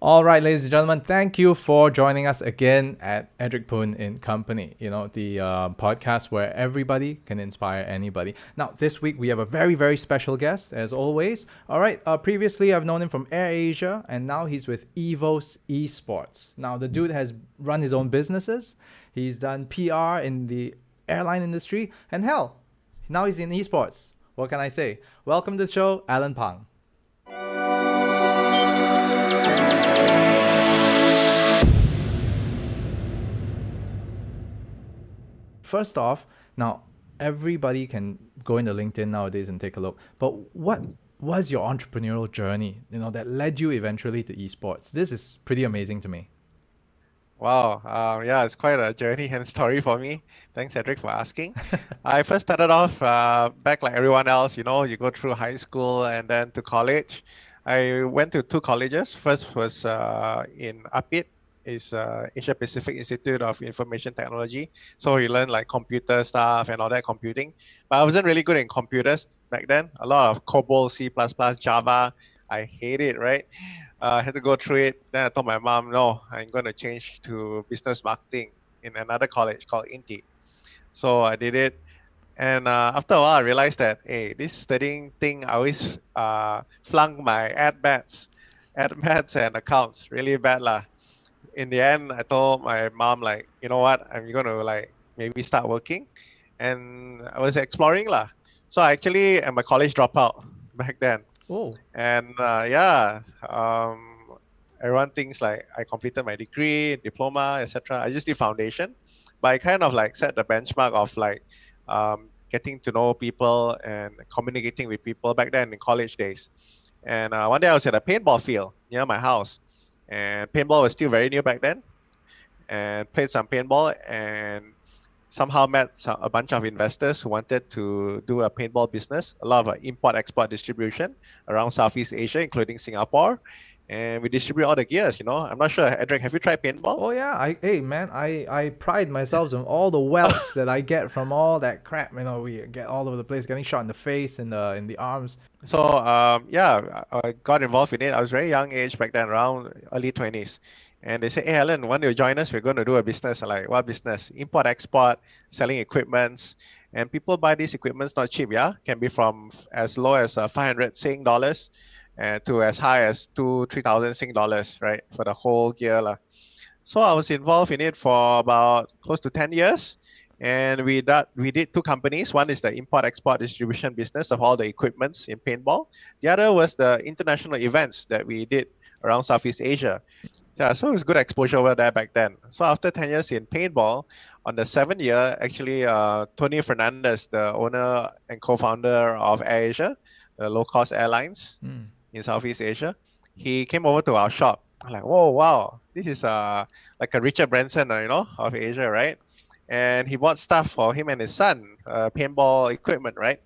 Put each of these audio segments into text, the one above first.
All right, ladies and gentlemen, thank you for joining us again at Edric Poon In Company, the podcast where everybody can inspire anybody. Now, this week we have a very, very special guest, as always. All right, previously I've known him from AirAsia, and now he's with EVOS Esports. Now, the dude has run his own businesses. He's done PR in the airline industry, and hell, now he's in esports. What can I say? Welcome to the show, Allan Phang. First off, now everybody can go into LinkedIn nowadays and take a look. But what was your entrepreneurial journey, that led you eventually to esports? This is pretty amazing to me. Wow, yeah, it's quite a journey and story for me. Thanks, Edric, for asking. I first started off back like everyone else, you go through high school and then to college. I went to two colleges. First was in EPIC, is Asia Pacific Institute of Information Technology. So you learn like computer stuff and all that computing. But I wasn't really good in computers back then. A lot of COBOL, C++, Java. I hate it, right? I had to go through it. Then I told my mom, no, I'm going to change to business marketing in another college called INTI. So I did it. And after a while, I realized that, hey, this studying thing, I always flunk my ad maths and accounts really bad lah. In the end, I told my mom, like, you know what, I'm going to like maybe start working. And I was exploring lah. So I actually am a college dropout back then. Oh. And everyone thinks like I completed my degree, diploma, etc. I just did foundation, but I kind of like set the benchmark of like getting to know people and communicating with people back then in college days. And one day I was at a paintball field near my house, and paintball was still very new back then, and played some paintball and somehow met a bunch of investors who wanted to do a paintball business, a lot of import-export distribution around Southeast Asia, including Singapore. And we distribute all the gears, I'm not sure, Edric, have you tried paintball? Oh yeah, I pride myself on all the welts that I get from all that crap. We get all over the place, getting shot in the face and in the arms. So yeah, I got involved in it. I was very young age back then, around early 20s. And they said, hey, Allan, why don't you join us? We're going to do a business. I'm like, what business? Import, export, selling equipments. And people buy these equipments not cheap, yeah? Can be from as low as 500 Sing dollars to as high as 3,000 Sing dollars, right? For the whole gear. So I was involved in it for about close to 10 years. And we did two companies. One is the import-export distribution business of all the equipments in paintball. The other was the international events that we did around Southeast Asia. Yeah, so it was good exposure over there back then. So after 10 years in paintball, on the 7th year, actually, Tony Fernandez, the owner and co-founder of AirAsia, the low-cost airlines in Southeast Asia, he came over to our shop. I'm like, whoa, wow, this is like a Richard Branson, of Asia, right? And he bought stuff for him and his son, paintball equipment, right?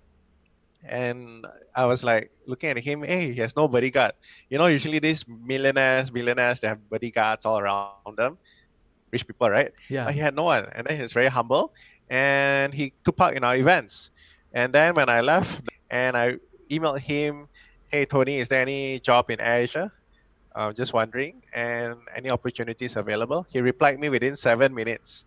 And I was like looking at him, hey, he has no bodyguard. Usually these millionaires, billionaires, they have bodyguards all around them, rich people, right? Yeah. But he had no one. And then he was very humble. And he took part in our events. And then when I left, and I emailed him, hey, Tony, is there any job in AirAsia? Just wondering, and any opportunities available? He replied me within 7 minutes.